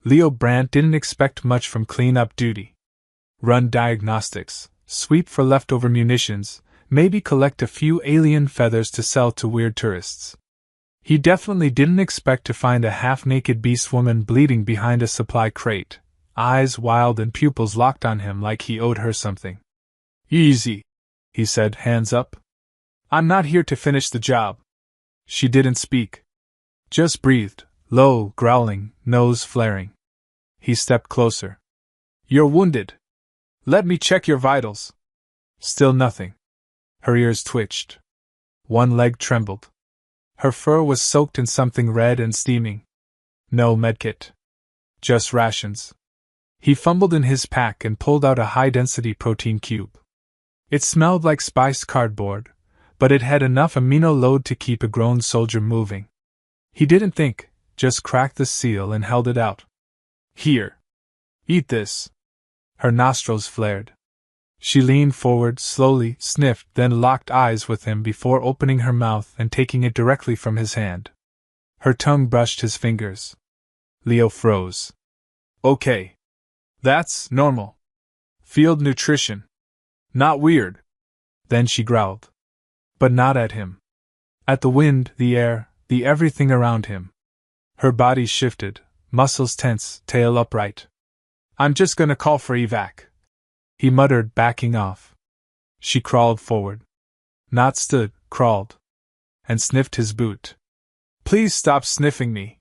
Leo Brandt didn't expect much from clean-up duty. Run diagnostics, sweep for leftover munitions, maybe collect a few alien feathers to sell to weird tourists. He definitely didn't expect to find a half-naked Beastwoman bleeding behind a supply crate, eyes wild and pupils locked on him like he owed her something. "Easy," he said, hands up. "I'm not here to finish the job." She didn't speak. Just breathed, low, growling, nose flaring. He stepped closer. "You're wounded. Let me check your vitals." Still nothing. Her ears twitched. One leg trembled. Her fur was soaked in something red and steaming. No medkit. Just rations. He fumbled in his pack and pulled out a high-density protein cube. It smelled like spiced cardboard, but it had enough amino load to keep a grown soldier moving. He didn't think, just cracked the seal and held it out. "Here. Eat this." Her nostrils flared. She leaned forward, slowly, sniffed, then locked eyes with him before opening her mouth and taking it directly from his hand. Her tongue brushed his fingers. Leo froze. "Okay. That's normal. Field nutrition. Not weird." Then she growled. But not at him. At the wind, the air, the everything around him. Her body shifted, muscles tense, tail upright. "I'm just gonna call for evac," he muttered, backing off. She crawled forward. Not stood, crawled. And sniffed his boot. "Please stop sniffing me."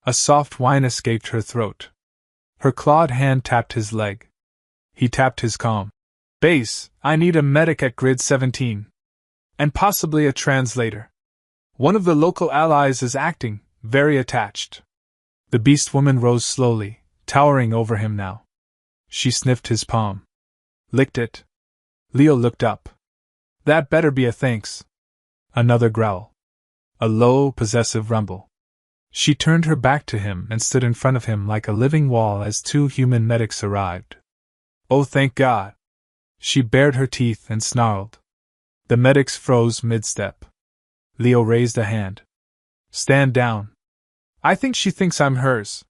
A soft whine escaped her throat. Her clawed hand tapped his leg. He tapped his calm. "Base, I need a medic at grid 17. And possibly a translator. One of the local allies is acting, very attached." The Beastwoman rose slowly, towering over him now. She sniffed his palm. Licked it. Leo looked up. "That better be a thanks." Another growl. A low, possessive rumble. She turned her back to him and stood in front of him like a living wall as two human medics arrived. "Oh, thank God." She bared her teeth and snarled. The medics froze mid-step. Leo raised a hand. "Stand down. I think she thinks I'm hers."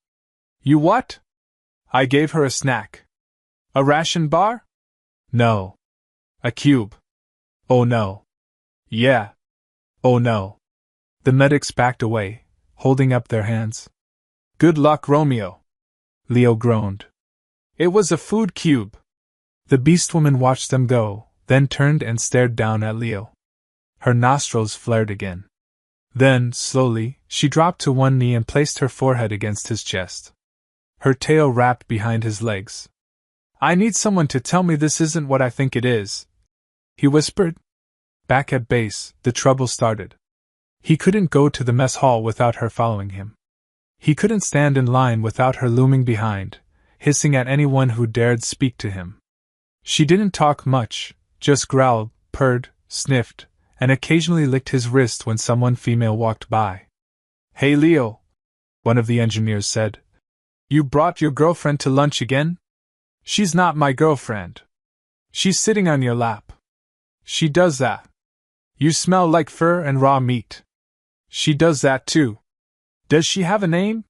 "You what?" "I gave her a snack." "A ration bar?" "No." "A cube?" "Oh no." "Yeah." "Oh no." The medics backed away, holding up their hands. "Good luck, Romeo," Leo groaned. "It was a food cube." The Beastwoman watched them go, then turned and stared down at Leo. Her nostrils flared again. Then, slowly, she dropped to one knee and placed her forehead against his chest. Her tail wrapped behind his legs. "I need someone to tell me this isn't what I think it is," he whispered. Back at base, the trouble started. He couldn't go to the mess hall without her following him. He couldn't stand in line without her looming behind, hissing at anyone who dared speak to him. She didn't talk much, just growled, purred, sniffed, and occasionally licked his wrist when someone female walked by. "Hey Leo," one of the engineers said. "You brought your girlfriend to lunch again?" "She's not my girlfriend." "She's sitting on your lap." "She does that." "You smell like fur and raw meat." "She does that too." "Does she have a name?"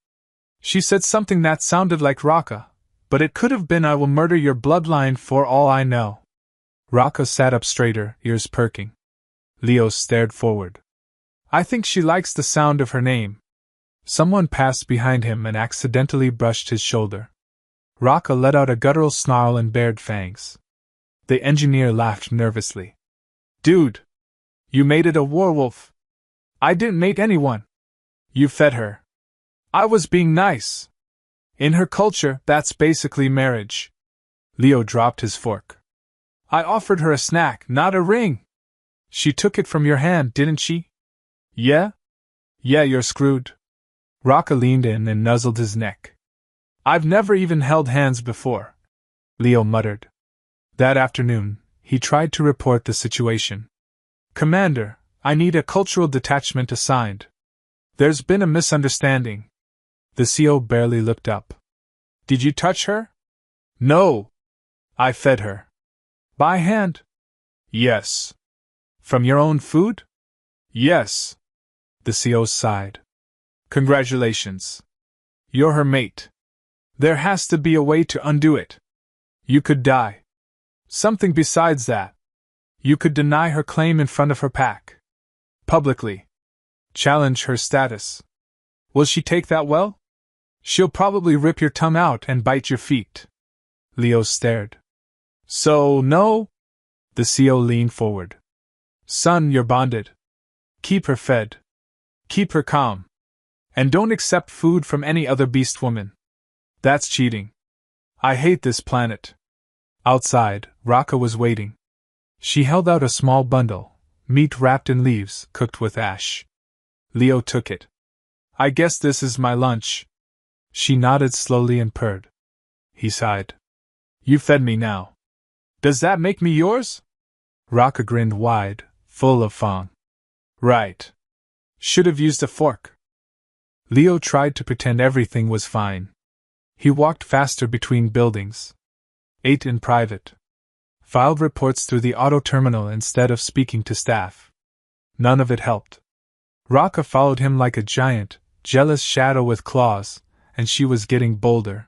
"She said something that sounded like Raka, but it could have been I will murder your bloodline for all I know." Raka sat up straighter, ears perking. Leo stared forward. "I think she likes the sound of her name." Someone passed behind him and accidentally brushed his shoulder. Raka let out a guttural snarl and bared fangs. The engineer laughed nervously. "Dude! You made it a werewolf." "I didn't make anyone." "You fed her." "I was being nice." "In her culture, that's basically marriage." Leo dropped his fork. "I offered her a snack, not a ring." "She took it from your hand, didn't she?" "Yeah?" "Yeah, you're screwed." Raka leaned in and nuzzled his neck. "I've never even held hands before," Leo muttered. That afternoon, he tried to report the situation. "Commander, I need a cultural detachment assigned. There's been a misunderstanding." The CO barely looked up. "Did you touch her?" "No. I fed her." "By hand?" "Yes." "From your own food?" "Yes." The CO sighed. "Congratulations. You're her mate." There has to be a way to undo it. You could die. Something besides that. You could deny her claim in front of her pack. Publicly. Challenge her status. Will she take that well? She'll probably rip your tongue out and bite your feet. Leo stared. So, no? The CO leaned forward. Son, you're bonded. Keep her fed. Keep her calm. And don't accept food from any other Beastwoman. That's cheating. I hate this planet. Outside, Raka was waiting. She held out a small bundle, meat wrapped in leaves, cooked with ash. Leo took it. I guess this is my lunch. She nodded slowly and purred. He sighed. You fed me now. Does that make me yours? Raka grinned wide, full of fun. Right. Should have used a fork. Leo tried to pretend everything was fine. He walked faster between buildings. Ate in private. Filed reports through the auto terminal instead of speaking to staff. None of it helped. Raka followed him like a giant, jealous shadow with claws, and she was getting bolder.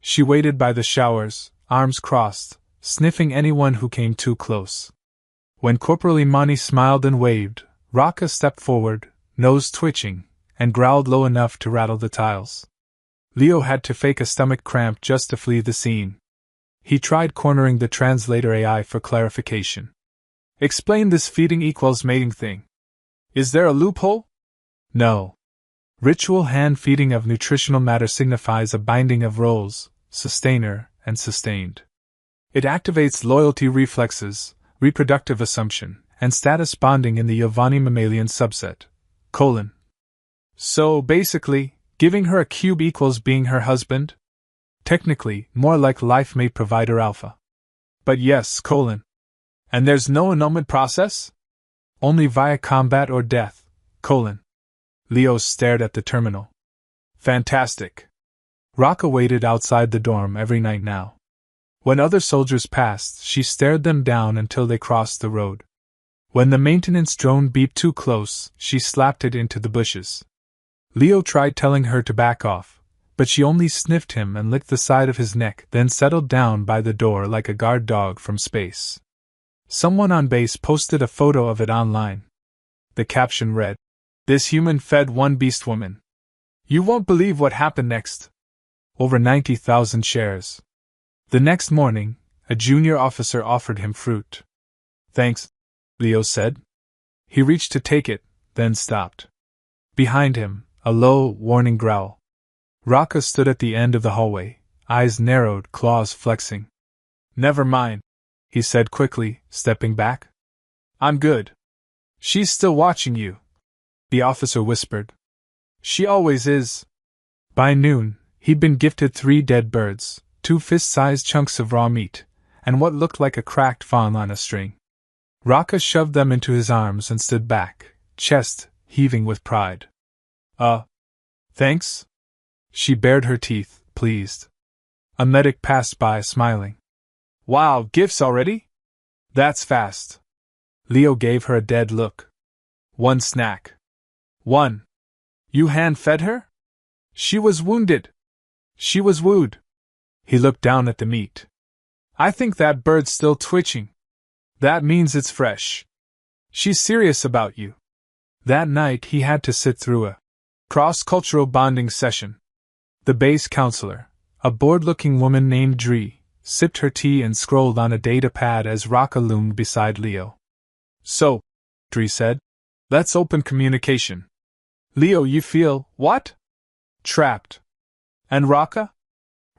She waited by the showers, arms crossed, sniffing anyone who came too close. When Corporal Imani smiled and waved, Raka stepped forward, nose twitching, and growled low enough to rattle the tiles. Leo had to fake a stomach cramp just to flee the scene. He tried cornering the translator AI for clarification. Explain this feeding equals mating thing. Is there a loophole? No. Ritual hand feeding of nutritional matter signifies a binding of roles, sustainer and sustained. It activates loyalty reflexes, reproductive assumption, and status bonding in the Yavani mammalian subset. So basically, giving her a cube equals being her husband? Technically, more like life mate provider alpha. But yes, And there's no annulment process? Only via combat or death, Leo stared at the terminal. Fantastic. Raka waited outside the dorm every night now. When other soldiers passed, she stared them down until they crossed the road. When the maintenance drone beeped too close, she slapped it into the bushes. Leo tried telling her to back off, but she only sniffed him and licked the side of his neck, then settled down by the door like a guard dog from space. Someone on base posted a photo of it online. The caption read, "This human fed one Beastwoman. You won't believe what happened next." Over 90,000 shares. The next morning, a junior officer offered him fruit. Thanks, Leo said. He reached to take it, then stopped. Behind him, a low, warning growl. Raka stood at the end of the hallway, eyes narrowed, claws flexing. Never mind, he said quickly, stepping back. I'm good. She's still watching you, the officer whispered. She always is. By noon, he'd been gifted 3 dead birds, 2 fist-sized chunks of raw meat, and what looked like a cracked fawn on a string. Raka shoved them into his arms and stood back, chest heaving with pride. Thanks? She bared her teeth, pleased. A medic passed by, smiling. Wow, gifts already? That's fast. Leo gave her a dead look. 1 snack. 1. You hand-fed her? She was wounded. She was wooed. He looked down at the meat. I think that bird's still twitching. That means it's fresh. She's serious about you. That night he had to sit through a cross-cultural bonding session. The base counselor, a bored-looking woman named Dree, sipped her tea and scrolled on a data pad as Raka loomed beside Leo. So, Dree said, let's open communication. Leo, you feel, what? Trapped. And Raka?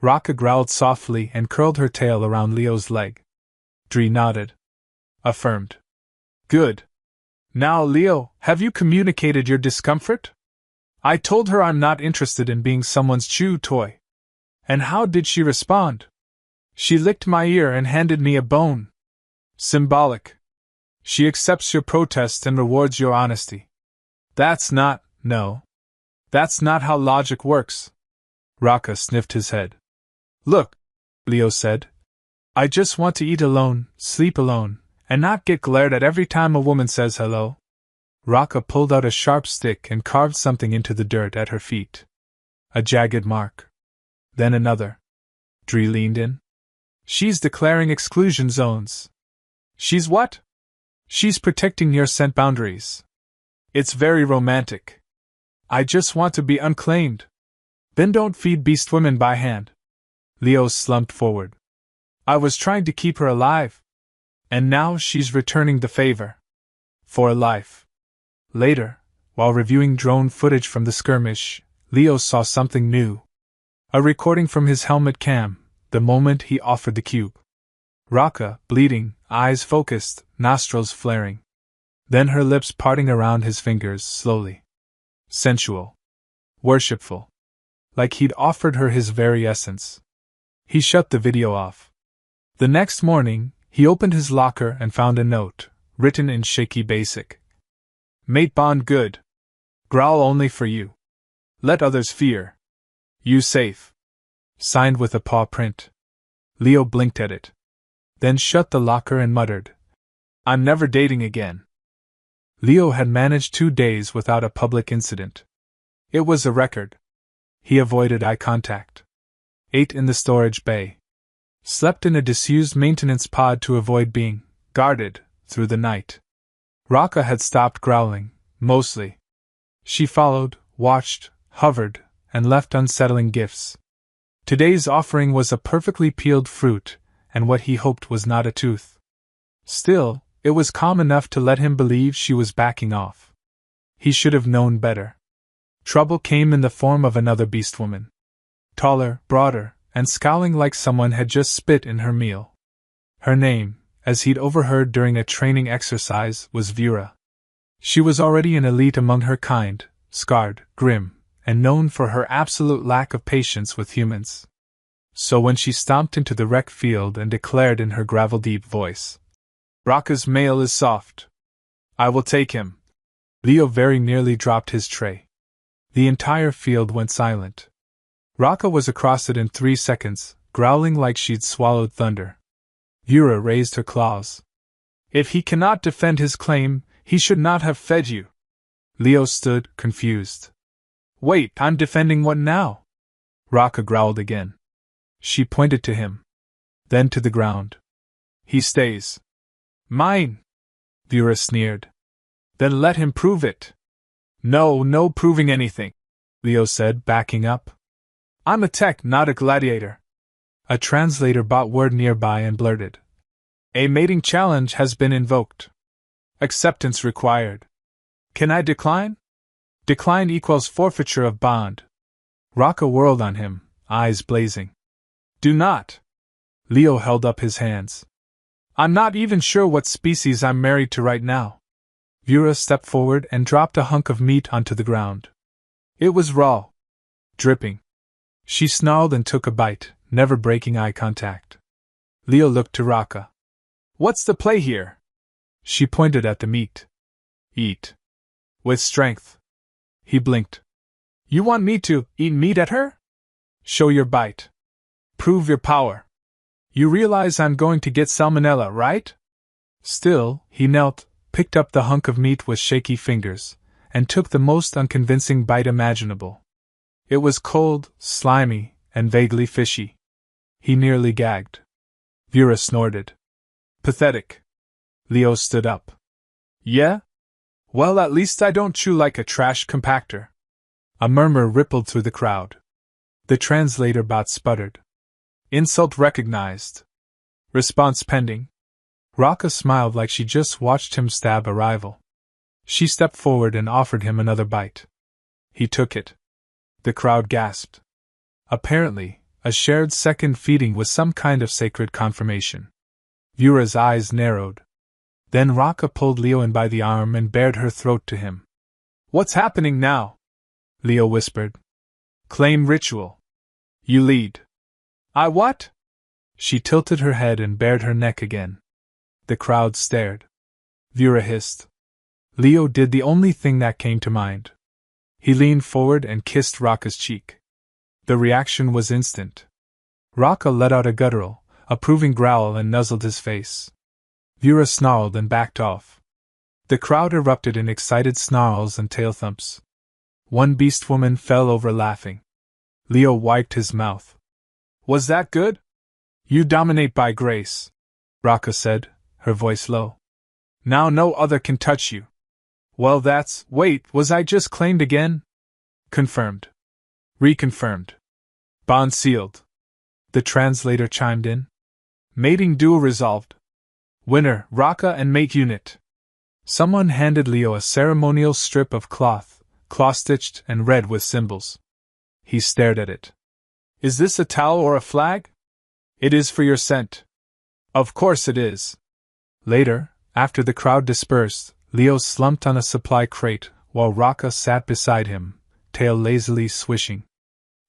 Raka growled softly and curled her tail around Leo's leg. Dree nodded. Affirmed. Good. Now, Leo, have you communicated your discomfort? I told her I'm not interested in being someone's chew toy. And how did she respond? She licked my ear and handed me a bone. Symbolic. She accepts your protest and rewards your honesty. That's not how logic works. Raka sniffed his head. Look, Leo said. I just want to eat alone, sleep alone, and not get glared at every time a woman says hello. Raka pulled out a sharp stick and carved something into the dirt at her feet. A jagged mark. Then another. Dree leaned in. She's declaring exclusion zones. She's what? She's protecting your scent boundaries. It's very romantic. I just want to be unclaimed. Then don't feed Beastwoman by hand. Leo slumped forward. I was trying to keep her alive. And now she's returning the favor. For life. Later, while reviewing drone footage from the skirmish, Leo saw something new. A recording from his helmet cam, the moment he offered the cube. Raka, bleeding, eyes focused, nostrils flaring. Then her lips parting around his fingers slowly. Sensual. Worshipful. Like he'd offered her his very essence. He shut the video off. The next morning, he opened his locker and found a note, written in shaky basic. Mate bond good. Growl only for you. Let others fear. You safe. Signed with a paw print. Leo blinked at it. Then shut the locker and muttered, I'm never dating again. Leo had managed 2 days without a public incident. It was a record. He avoided eye contact. Ate in the storage bay. Slept in a disused maintenance pod to avoid being guarded through the night. Raka had stopped growling, mostly. She followed, watched, hovered, and left unsettling gifts. Today's offering was a perfectly peeled fruit, and what he hoped was not a tooth. Still, it was calm enough to let him believe she was backing off. He should have known better. Trouble came in the form of another Beastwoman. Taller, broader, and scowling like someone had just spit in her meal. Her name, as he'd overheard during a training exercise, was Vura. She was already an elite among her kind, scarred, grim, and known for her absolute lack of patience with humans. So when she stomped into the rec field and declared in her gravel-deep voice, Raka's mail is soft. I will take him. Leo very nearly dropped his tray. The entire field went silent. Raka was across it in 3 seconds, growling like she'd swallowed thunder. Vura raised her claws. If he cannot defend his claim, he should not have fed you. Leo stood, confused. Wait, I'm defending what now? Raka growled again. She pointed to him. Then to the ground. He stays. Mine! Vura sneered. Then let him prove it. No proving anything, Leo said, backing up. I'm a tech, not a gladiator. A translator bought word nearby and blurted. A mating challenge has been invoked. Acceptance required. Can I decline? Decline equals forfeiture of bond. Raka whirled on him, eyes blazing. Do not. Leo held up his hands. I'm not even sure what species I'm married to right now. Vura stepped forward and dropped a hunk of meat onto the ground. It was raw. Dripping. She snarled and took a bite, never breaking eye contact. Leo looked to Raka. What's the play here? She pointed at the meat. Eat. With strength. He blinked. You want me to eat meat at her? Show your bite. Prove your power. You realize I'm going to get salmonella, right? Still, he knelt, picked up the hunk of meat with shaky fingers, and took the most unconvincing bite imaginable. It was cold, slimy, and vaguely fishy. He nearly gagged. Vura snorted. Pathetic. Leo stood up. Yeah? Well, at least I don't chew like a trash compactor. A murmur rippled through the crowd. The translator bot sputtered. Insult recognized. Response pending. Raka smiled like she just watched him stab a rival. She stepped forward and offered him another bite. He took it. The crowd gasped. Apparently, a shared second feeding was some kind of sacred confirmation. Vura's eyes narrowed. Then Raka pulled Leo in by the arm and bared her throat to him. What's happening now? Leo whispered. Claim ritual. You lead. I what? She tilted her head and bared her neck again. The crowd stared. Vura hissed. Leo did the only thing that came to mind. He leaned forward and kissed Raka's cheek. The reaction was instant. Raka let out a guttural, approving growl and nuzzled his face. Vura snarled and backed off. The crowd erupted in excited snarls and tail thumps. One Beastwoman fell over laughing. Leo wiped his mouth. Was that good? You dominate by grace, Raka said, her voice low. Now no other can touch you. Well, wait, was I just claimed again? Confirmed. Reconfirmed. Bond sealed. The translator chimed in. Mating duel resolved. Winner, Raka and mate unit. Someone handed Leo a ceremonial strip of cloth, claw-stitched and red with symbols. He stared at it. Is this a towel or a flag? It is for your scent. Of course it is. Later, after the crowd dispersed, Leo slumped on a supply crate while Raka sat beside him, tail lazily swishing.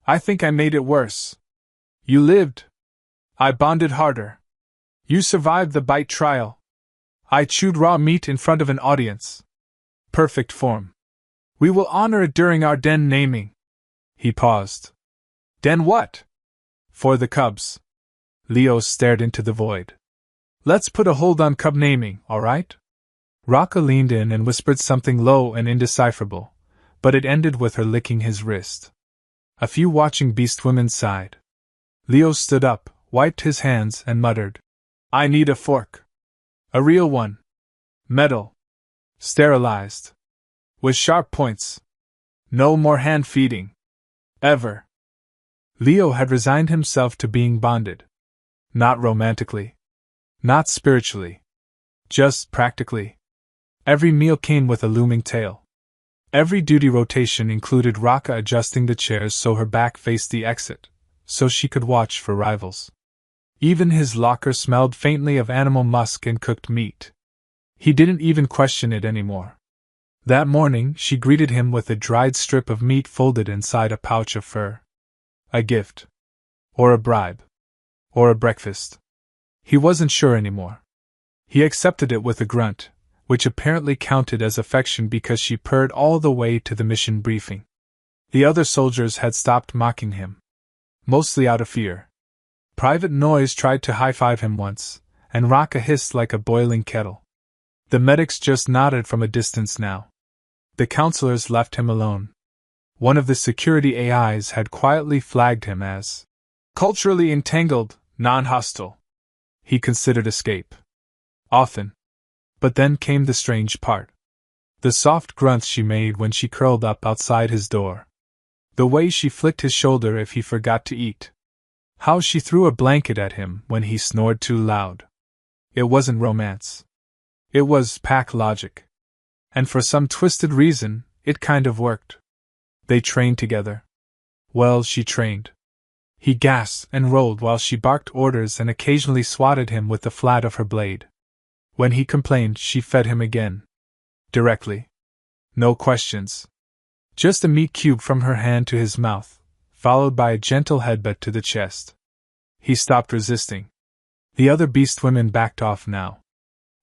I think I made it worse. You lived. I bonded harder. You survived the bite trial. I chewed raw meat in front of an audience. Perfect form. We will honor it during our den naming. He paused. Den what? For the cubs. Leo stared into the void. Let's put a hold on cub naming, all right? Raka leaned in and whispered something low and indecipherable, but it ended with her licking his wrist. A few watching Beastwomen sighed. Leo stood up, wiped his hands, and muttered, I need a fork. A real one. Metal. Sterilized. With sharp points. No more hand feeding. Ever. Leo had resigned himself to being bonded. Not romantically. Not spiritually. Just practically. Every meal came with a looming tale. Every duty rotation included Raka adjusting the chairs so her back faced the exit, so she could watch for rivals. Even his locker smelled faintly of animal musk and cooked meat. He didn't even question it anymore. That morning she greeted him with a dried strip of meat folded inside a pouch of fur. A gift. Or a bribe. Or a breakfast. He wasn't sure anymore. He accepted it with a grunt, which apparently counted as affection because she purred all the way to the mission briefing. The other soldiers had stopped mocking him. Mostly out of fear. Private Noise tried to high-five him once, and Raka hissed like a boiling kettle. The medics just nodded from a distance now. The counselors left him alone. One of the security AIs had quietly flagged him as culturally entangled, non-hostile. He considered escape. Often. But then came the strange part. The soft grunts she made when she curled up outside his door. The way she flicked his shoulder if he forgot to eat. How she threw a blanket at him when he snored too loud. It wasn't romance. It was pack logic. And for some twisted reason, it kind of worked. They trained together. Well, she trained. He gasped and rolled while she barked orders and occasionally swatted him with the flat of her blade. When he complained, she fed him again. Directly. No questions. Just a meat cube from her hand to his mouth, followed by a gentle headbutt to the chest. He stopped resisting. The other Beastwomen backed off now.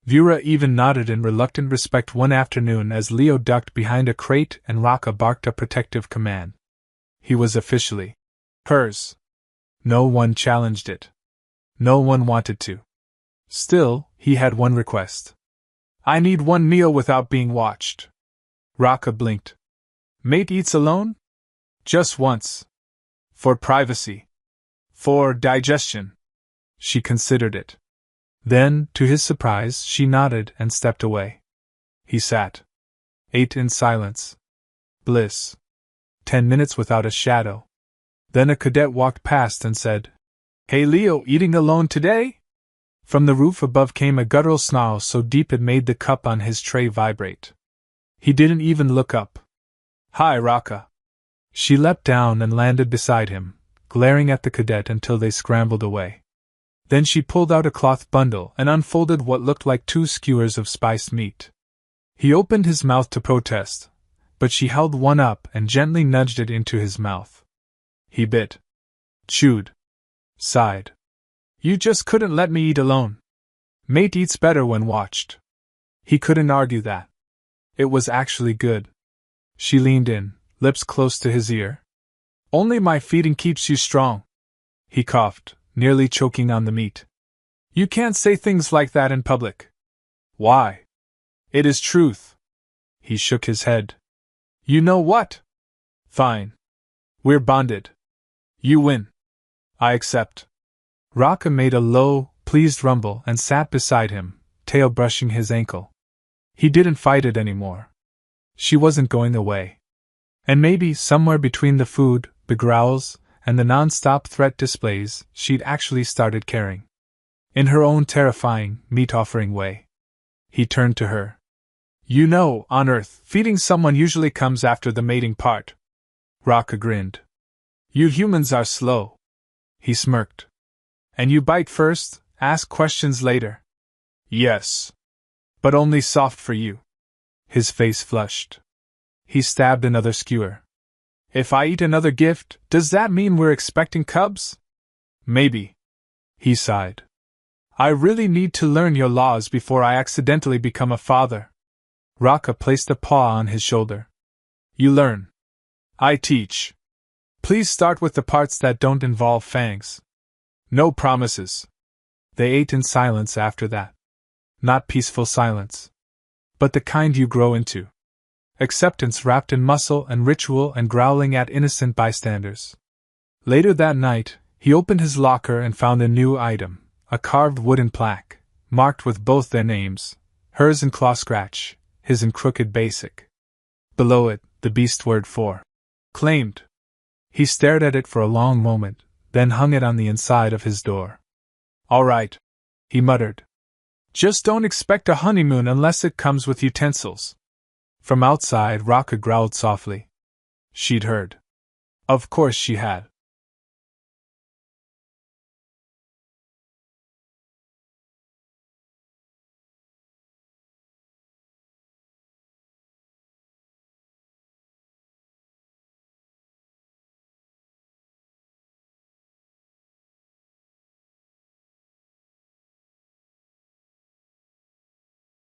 Vura even nodded in reluctant respect one afternoon as Leo ducked behind a crate and Raka barked a protective command. He was officially hers. No one challenged it. No one wanted to. Still, he had one request. I need one meal without being watched. Raka blinked. Mate eats alone? Just once. For privacy. For digestion. She considered it. Then, to his surprise, she nodded and stepped away. He sat. Ate in silence. Bliss. 10 minutes without a shadow. Then a cadet walked past and said, Hey Leo, eating alone today? From the roof above came a guttural snarl so deep it made the cup on his tray vibrate. He didn't even look up. Hi, Raka. She leapt down and landed beside him, glaring at the cadet until they scrambled away. Then she pulled out a cloth bundle and unfolded what looked like 2 skewers of spiced meat. He opened his mouth to protest, but she held one up and gently nudged it into his mouth. He bit. Chewed. Sighed. You just couldn't let me eat alone. Mate eats better when watched. He couldn't argue that. It was actually good. She leaned in, lips close to his ear. Only my feeding keeps you strong. He coughed, nearly choking on the meat. You can't say things like that in public. Why? It is truth. He shook his head. You know what? Fine. We're bonded. You win. I accept. Raka made a low, pleased rumble and sat beside him, tail brushing his ankle. He didn't fight it anymore. She wasn't going away. And maybe, somewhere between the food, the growls, and the non-stop threat displays, she'd actually started caring. In her own terrifying, meat-offering way. He turned to her. You know, on Earth, feeding someone usually comes after the mating part. Raka grinned. You humans are slow. He smirked. And you bite first, ask questions later. Yes. But only soft for you. His face flushed. He stabbed another skewer. If I eat another gift, does that mean we're expecting cubs? Maybe. He sighed. I really need to learn your laws before I accidentally become a father. Raka placed a paw on his shoulder. You learn. I teach. Please start with the parts that don't involve fangs. No promises. They ate in silence after that. Not peaceful silence. But the kind you grow into. Acceptance wrapped in muscle and ritual and growling at innocent bystanders. Later that night, he opened his locker and found a new item, a carved wooden plaque, marked with both their names, hers in claw scratch, his in crooked basic. Below it, the beast word for claimed. He stared at it for a long moment, then hung it on the inside of his door. All right, he muttered. Just don't expect a honeymoon unless it comes with utensils. From outside, Raka growled softly. She'd heard. Of course she had.